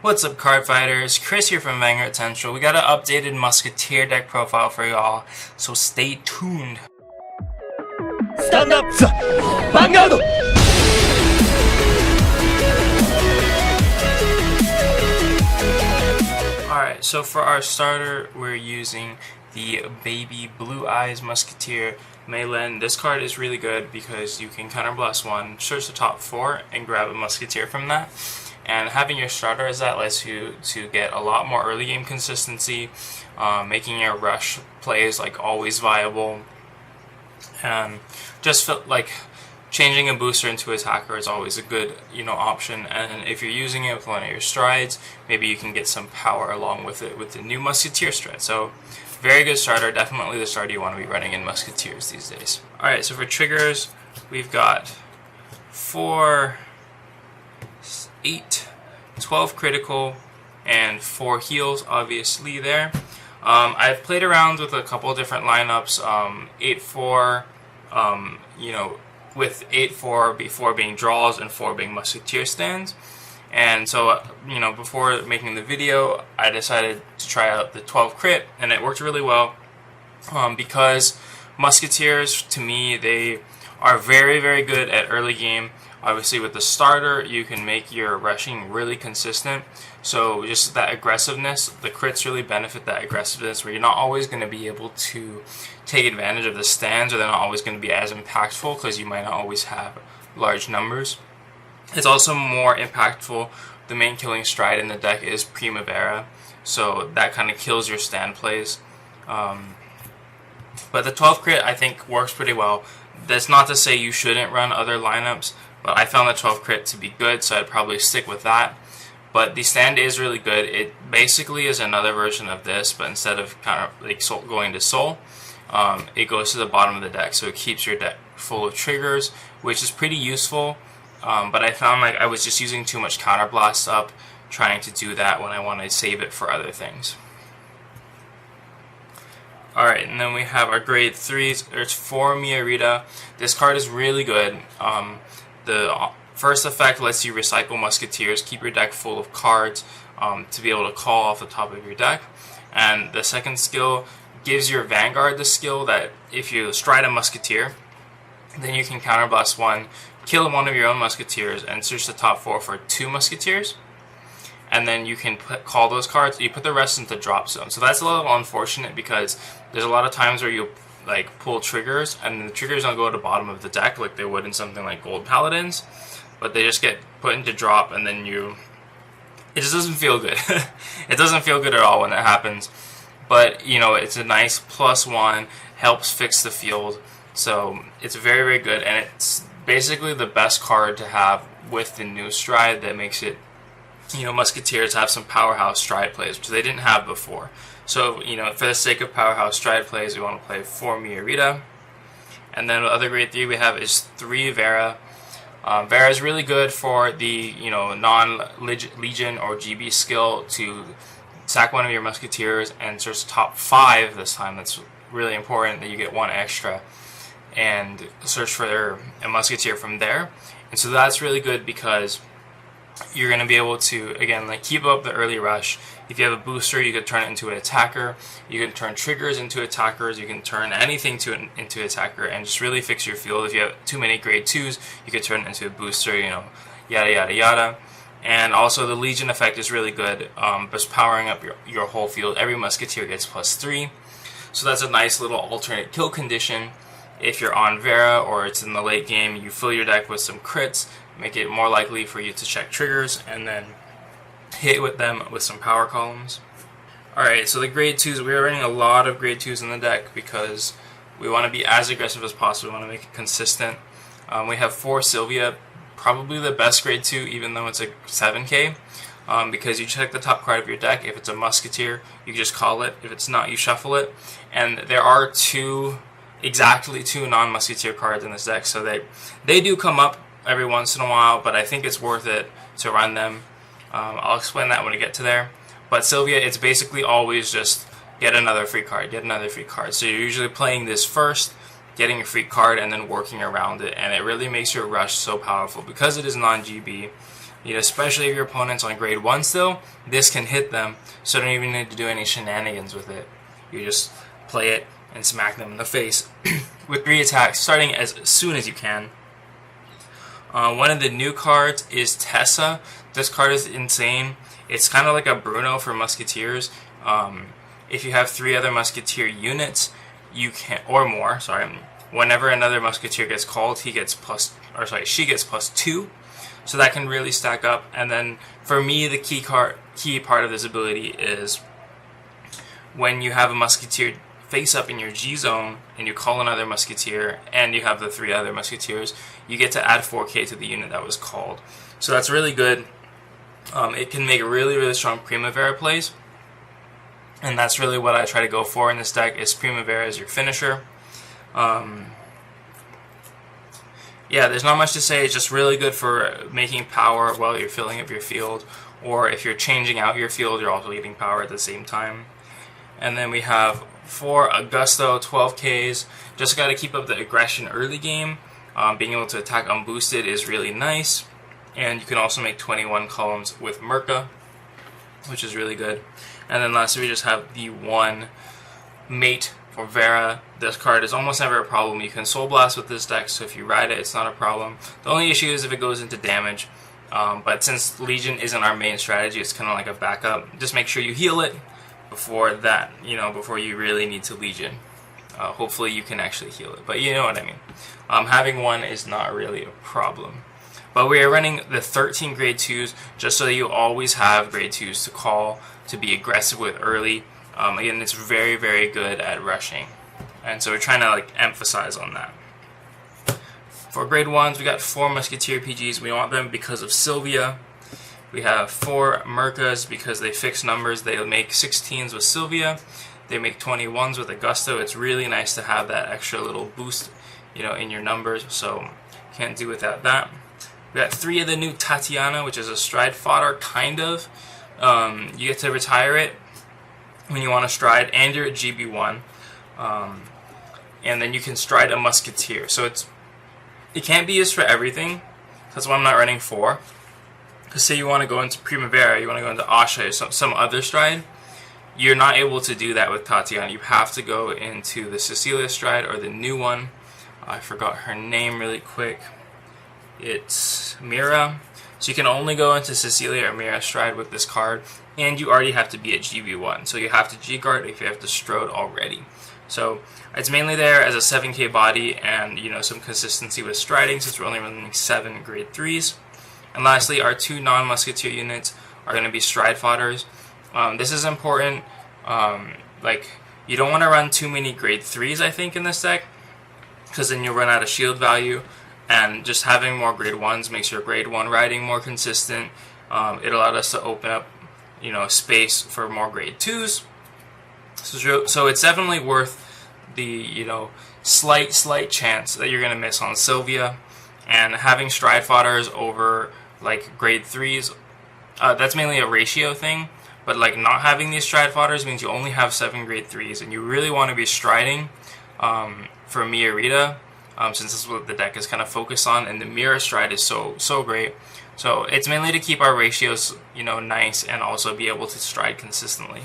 What's up, Cardfighters? Chris here from Vanguard Central. We got an updated Musketeer deck profile for y'all, so stay tuned. Stand up, Vanguard! Alright, so for our starter, we're using the Baby Blue Eyes Musketeer Maylen. This card is really good because you can counterblast one, search the top 4, and grab a Musketeer from that. And having your starter as that lets you to get a lot more early game consistency, making your rush plays like always viable, and just feel like changing a booster into attacker is always a good option. And if you're using it with one of your strides, maybe you can get some power along with it with the new Musketeer stride. So very good starter, definitely the starter you want to be running in Musketeers these days. Alright, so for triggers, we've got 4, 8, 12 critical, and 4 heals, obviously there. I've played around with a couple different lineups, 8-4, with 8-4 before being draws and 4 being Musketeer stands. And so, before making the video, I decided to try out the 12 crit, and it worked really well, because Musketeers, to me, they are very, very good at early game. Obviously, with the starter, you can make your rushing really consistent. So just that aggressiveness, the crits really benefit that aggressiveness, where you're not always going to be able to take advantage of the stands, or they're not always going to be as impactful because you might not always have large numbers. It's also more impactful. The main killing stride in the deck is Primavera, so that kind of kills your stand plays. But the 12 crit, I think, works pretty well. That's not to say you shouldn't run other lineups, but I found the 12 crit to be good, so I'd probably stick with that. But the stand is really good. It basically is another version of this, but instead of kind of like going to soul, it goes to the bottom of the deck, so it keeps your deck full of triggers, which is pretty useful. But I found like I was just using too much counterblast up trying to do that when I want to save it for other things. Alright, and then we have our grade 3s. There's 4 Miarita. This card is really good. The first effect lets you recycle Musketeers, keep your deck full of cards to be able to call off the top of your deck. And the second skill gives your Vanguard the skill that if you stride a Musketeer, then you can counterblast one, kill one of your own Musketeers, and search the top 4 for 2 Musketeers. And then you can call those cards, you put the rest into drop zone. So that's a little unfortunate because there's a lot of times where you like pull triggers and the triggers don't go to the bottom of the deck like they would in something like Gold Paladins, but they just get put into drop, and then it just doesn't feel good. It doesn't feel good at all when that happens. But it's a nice +1, helps fix the field, so it's very, very good, and it's basically the best card to have with the new stride that makes it Musketeers have some powerhouse stride plays, which they didn't have before. So, for the sake of powerhouse stride plays, we want to play 4 Miarita. And then the other grade 3 we have is 3 Vera. Vera is really good for the, non-Legion or GB skill to sack one of your Musketeers and search top 5 this time. That's really important that you get 1 extra and search for a Musketeer from there. And so that's really good because you're going to be able to, again, like keep up the early rush. If you have a booster, you can turn it into an attacker. You can turn triggers into attackers. You can turn anything into attacker and just really fix your field. If you have too many grade 2s, you can turn it into a booster, yada, yada, yada. And also the Legion effect is really good, just powering up your whole field. Every Musketeer gets +3. So that's a nice little alternate kill condition. If you're on Vera or it's in the late game, you fill your deck with some crits, make it more likely for you to check triggers, and then hit with them with some power columns. Alright, so the grade 2s, we're running a lot of grade 2s in the deck because we want to be as aggressive as possible. We want to make it consistent. We have 4 Sylvia, probably the best grade 2, even though it's a 7k, because you check the top card of your deck. If it's a Musketeer, you just call it. If it's not, you shuffle it. And there are exactly two non-Musketeer cards in this deck, so they do come up every once in a while, but I think it's worth it to run them. I'll explain that when I get to there. But Sylvia, it's basically always just get another free card, get another free card. So you're usually playing this first, getting a free card, and then working around it, and it really makes your rush so powerful. Because it is non-GB, especially if your opponent's on grade 1 still, this can hit them, so you don't even need to do any shenanigans with it. You just play it and smack them in the face with 3 attacks, starting as soon as you can. One of the new cards is Tessa. This card is insane. It's kind of like a Bruno for Musketeers. If you have 3 other Musketeer units, you can, or more, whenever another Musketeer gets called, she gets +2. So that can really stack up. And then for me, the key part of this ability is when you have a Musketeer face up in your G zone and you call another Musketeer and you have the 3 other Musketeers, you get to add 4k to the unit that was called. So that's really good. It can make really, really strong Primavera plays. And that's really what I try to go for in this deck, is Primavera as your finisher. Yeah, there's not much to say. It's just really good for making power while you're filling up your field. Or if you're changing out your field, you're also getting power at the same time. And then we have 4 Aweso 12Ks. Just got to keep up the aggression early game. Being able to attack unboosted is really nice. And you can also make 21 columns with Merca, which is really good. And then lastly, we just have the 1 Mate for Vera. This card is almost never a problem. You can Soul Blast with this deck, so if you ride it, it's not a problem. The only issue is if it goes into damage. But since Legion isn't our main strategy, it's kind of like a backup. Just make sure you heal it before that, before you really need to Legion. Hopefully you can actually heal it, but you know what I mean. Having 1 is not really a problem. But we are running the 13 grade 2s just so that you always have grade 2s to call, to be aggressive with early. Again, it's very, very good at rushing. And so we're trying to emphasize on that. For grade 1s, we got 4 Musketeer PGs. We want them because of Sylvia. We have 4 Mercas because they fix numbers. They make 16s with Sylvia. They make 21s with Aweso. It's really nice to have that extra little boost, in your numbers. So can't do without that. We got 3 of the new Tatiana, which is a stride fodder, kind of. You get to retire it when you want to stride, and you're at GB1. And then you can stride a Musketeer. So it can't be used for everything. That's why I'm not running 4. Because say you want to go into Primavera, you want to go into Asha or some other stride, you're not able to do that with Tatiana. You have to go into the Cecilia stride or the new one. I forgot her name really quick. It's Mira. So you can only go into Cecilia or Mira stride with this card, and you already have to be at GB1. So you have to G-guard if you have to Strode already. So it's mainly there as a 7k body and some consistency with striding, since we're only running 7 grade 3s. And lastly, our 2 non-Musketeer units are going to be stride fodders. This is important. You don't want to run too many grade 3s, I think, in this deck, because then you'll run out of shield value. And just having more grade 1s makes your grade 1 riding more consistent. It allowed us to open up, space for more grade 2s. So it's definitely worth the, slight chance that you're going to miss on Sylvia. And having stride fodders over, grade 3s, that's mainly a ratio thing. But, not having these stride fodders means you only have 7 grade 3s. And you really want to be striding for Mia Rita. Since this is what the deck is kind of focused on, and the mirror stride is so great. So it's mainly to keep our ratios, nice, and also be able to stride consistently.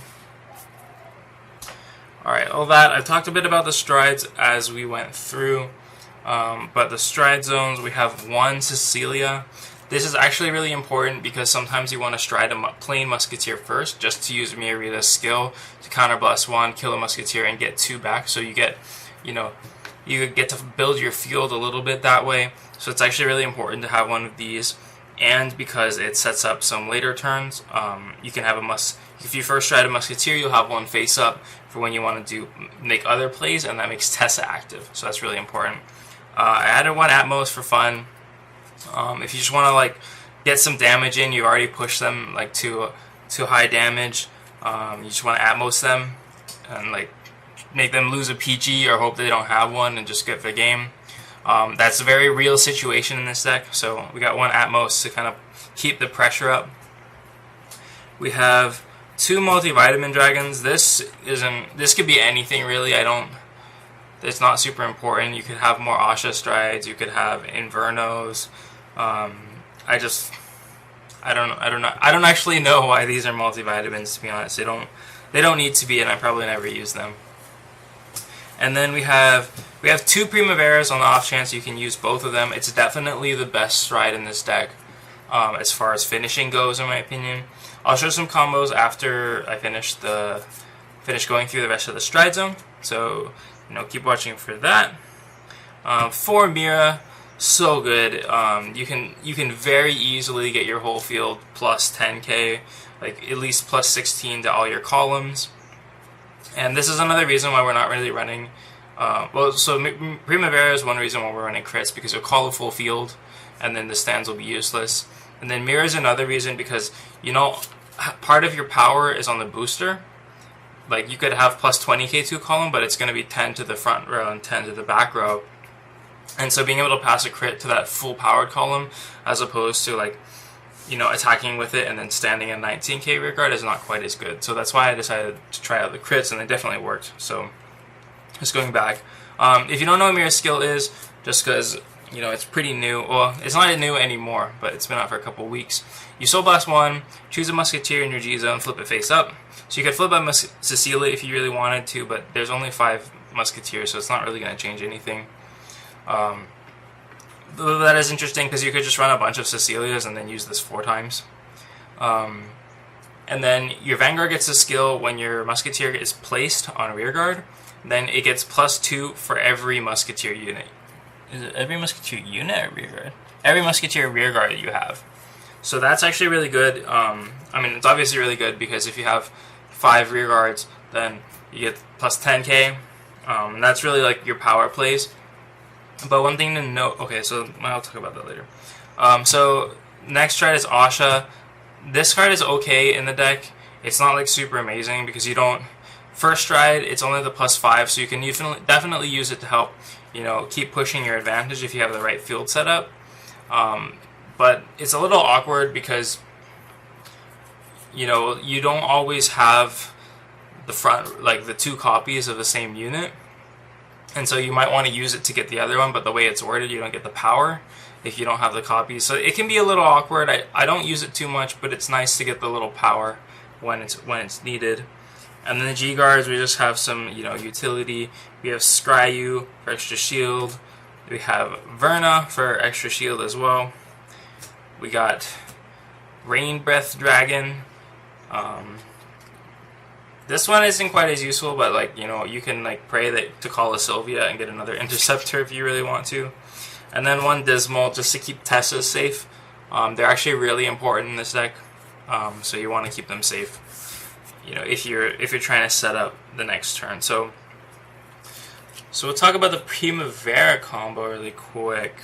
Alright, all that, I've talked a bit about the strides as we went through, but the stride zones, we have 1 Cecilia. This is actually really important because sometimes you want to stride a plain Musketeer first, just to use Mia Rita's skill to counterblast 1, kill a Musketeer, and get 2 back, so you get, you get to build your field a little bit that way. So it's actually really important to have 1 of these. And because it sets up some later turns, you can have if you first stride a Musketeer, you'll have 1 face up for when you want to make other plays, and that makes Tessa active. So that's really important. I added 1 Atmos for fun. If you just want to get some damage in, you already pushed them to high damage. You just want to Atmos them and make them lose a PG or hope they don't have one and just get the game. That's a very real situation in this deck, so we got 1 Atmos to kind of keep the pressure up. We have 2 multivitamin dragons. This could be anything really. It's not super important. You could have more Asha strides, you could have Invernos. I don't actually know why these are multivitamins, to be honest. They don't need to be, and I probably never use them. And then we have 2 Primaveras on the off chance you can use both of them. It's definitely the best stride in this deck as far as finishing goes, in my opinion. I'll show some combos after I finish going through the rest of the stride zone. So, keep watching for that. For Mira, so good. You can very easily get your whole field plus 10k, like at least plus 16 to all your columns. And this is another reason why we're not really running. Primavera is one reason why we're running crits, because you'll call a full field, and then the stands will be useless. And then Mira is another reason because part of your power is on the booster. Like, you could have plus 20k to a column, but it's going to be 10 to the front row and 10 to the back row. And so being able to pass a crit to that full powered column, as opposed to like, attacking with it and then standing in 19k rearguard, is not quite as good. So that's why I decided to try out the crits, and they definitely worked. So just going back, if you don't know what Mira's skill is, just because it's pretty new. Well, it's not new anymore, but it's been out for a couple weeks. You Soul Blast 1, choose a Musketeer in your G zone, flip it face up. So you could flip out Cecilia if you really wanted to, but there's only 5 Musketeers, so it's not really going to change anything. That is interesting because you could just run a bunch of Cecilias and then use this 4 times. And then your Vanguard gets a skill when your Musketeer is placed on rearguard. Then it gets plus 2 for every Musketeer unit. Is it every Musketeer unit or rearguard? Every Musketeer rearguard that you have. So that's actually really good. It's obviously really good because if you have 5 rearguards, then you get plus 10k. And that's really like your power plays. But one thing to note, okay, so I'll talk about that later. So next card is Asha. This card is okay in the deck. It's not like super amazing because you don't. First stride, it's only the plus 5, so you can definitely use it to help, keep pushing your advantage if you have the right field setup. But it's a little awkward because, you don't always have the front, like the 2 copies of the same unit. And so you might want to use it to get the other one, but the way it's worded, you don't get the power if you don't have the copies. So it can be a little awkward. I don't use it too much, but it's nice to get the little power when it's needed. And then the G guards, we just have some utility. We have Scryu for extra shield. We have Verna for extra shield as well. We got Rain Breath Dragon. This one isn't quite as useful, but you can pray to call a Sylvia and get another Interceptor if you really want to. And then one Dismal just to keep Tessas safe. They're actually really important in this deck, so you want to keep them safe. If you're trying to set up the next turn. So we'll talk about the Primavera combo really quick.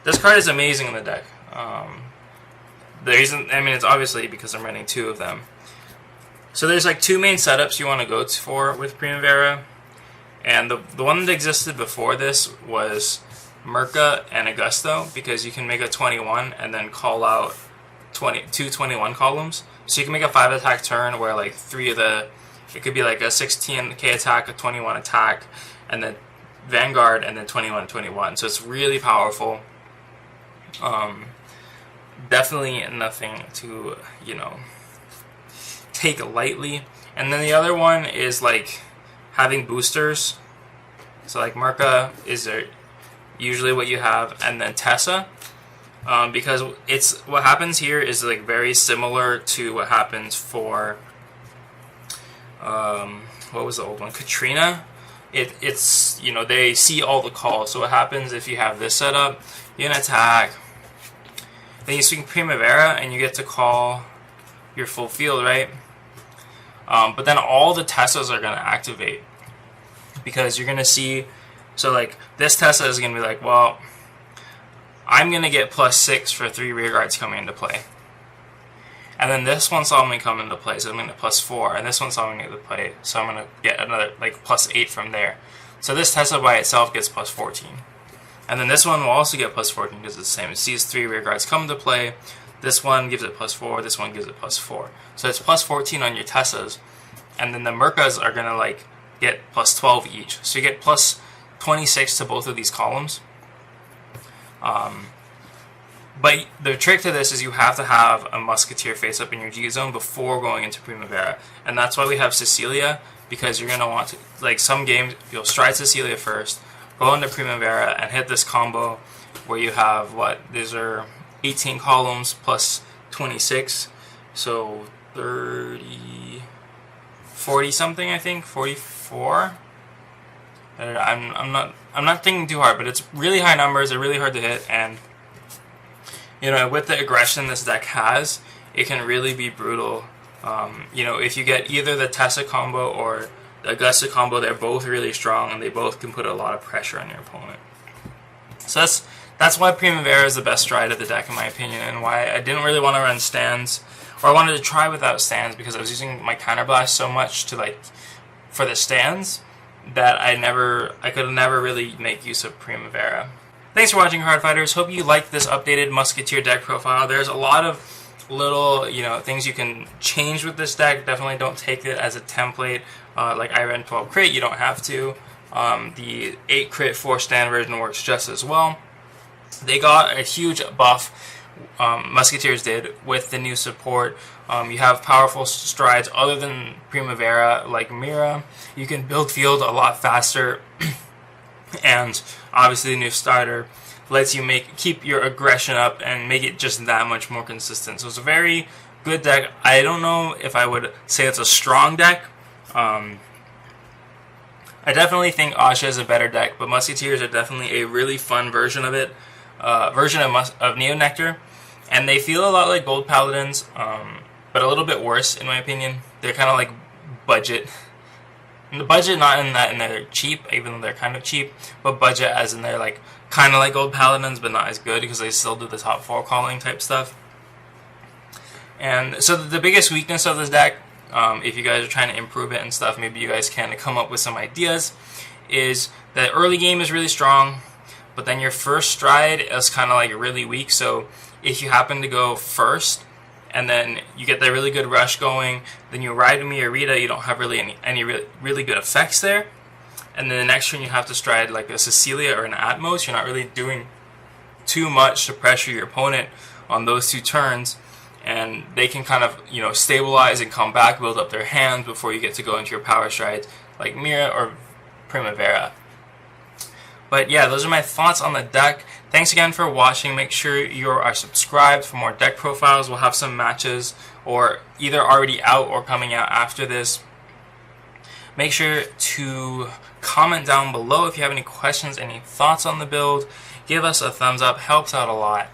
This card is amazing in the deck. The reason, it's obviously because I'm running 2 of them. So there's 2 main setups you want to go for with Primavera, and the one that existed before this was Merca and Augusto, because you can make a 21 and then call out 2 21 columns. So you can make a 5 attack turn where 3 of it could be a 16k attack, a 21 attack, and then Vanguard, and then 21 21. So it's really powerful. Definitely nothing to take lightly. And then the other one is having boosters. So Merca is usually what you have, and then Tessa, because what happens here is very similar to what happens for what was the old one, Katrina. It's they see all the calls. So what happens if you have this setup, you can attack, then you swing Primavera and you get to call your full field, right? But then all the Tessas are going to activate, because you're going to see, so this Tessa is going to be well, I'm going to get plus 6 for 3 rearguards coming into play. And then this one saw me come into play, so I'm going to plus 4, and this one saw me into play, so I'm going to get another plus 8 from there. So this Tessa by itself gets plus 14. And then this one will also get plus 14 because it's the same. It sees 3 rearguards come into play. This one gives it plus 4, this one gives it plus 4. So it's plus 14 on your Tessas. And then the Mercas are going to get plus 12 each. So you get plus 26 to both of these columns. But the trick to this is you have to have a Musketeer face up in your G zone before going into Primavera, and that's why we have Cecilia, because you're going to want to, like some games, you'll stride Cecilia first, go into Primavera, and hit this combo where you have, these are 18 columns plus 26, so 30, 40 something, I think, 44. I'm not thinking too hard, but it's really high numbers, they're really hard to hit, and you know, with the aggression this deck has, it can really be brutal. You know, if you get either the Tessa combo or the Augusta combo, they're both really strong, and they both can put a lot of pressure on your opponent. So that's why Primavera is the best stride of the deck, in my opinion, and why I didn't really want to run stands, or I wanted to try without stands, because I was using my Counterblast so much to for the stands that I could never really make use of Primavera. Thanks for watching, Cardfighters. Hope you liked this updated Musketeer deck profile. There's a lot of little, things you can change with this deck. Definitely don't take it as a template. Like I ran 12 crit, you don't have to. The 8 crit 4 stand version works just as well. They got a huge buff, Musketeers did, with the new support. You have powerful strides other than Primavera, like Mira. You can build field a lot faster. And obviously the new starter lets you keep your aggression up and make it just that much more consistent. So it's a very good deck. I don't know if I would say it's a strong deck. I definitely think Asha is a better deck, but Musketeers are definitely a really fun version of it, of Neo Nectar, and they feel a lot like Gold Paladins, but a little bit worse in my opinion. They're kind of like budget. And the budget, not in that they're cheap, even though they're kind of cheap, but budget as in they're kind of like Gold Paladins, but not as good, because they still do the top 4 calling type stuff. And so the biggest weakness of this deck, if you guys are trying to improve it and stuff, maybe you guys can come up with some ideas, is that early game is really strong, but then your first stride is kind of really weak. So if you happen to go first, and then you get that really good rush going, then you ride Miarita, you don't have really any really good effects there. And then the next turn you have to stride like a Cecilia or an Atmos. You're not really doing too much to pressure your opponent on those 2 turns. And they can kind of, stabilize and come back, build up their hands before you get to go into your power strides like Mira or Primavera. But yeah, those are my thoughts on the deck. Thanks again for watching. Make sure you are subscribed for more deck profiles. We'll have some matches, or either already out or coming out after this. Make sure to comment down below if you have any questions, any thoughts on the build. Give us a thumbs up, helps out a lot.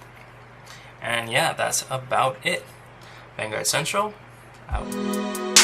And yeah, that's about it. Vanguard Central, out.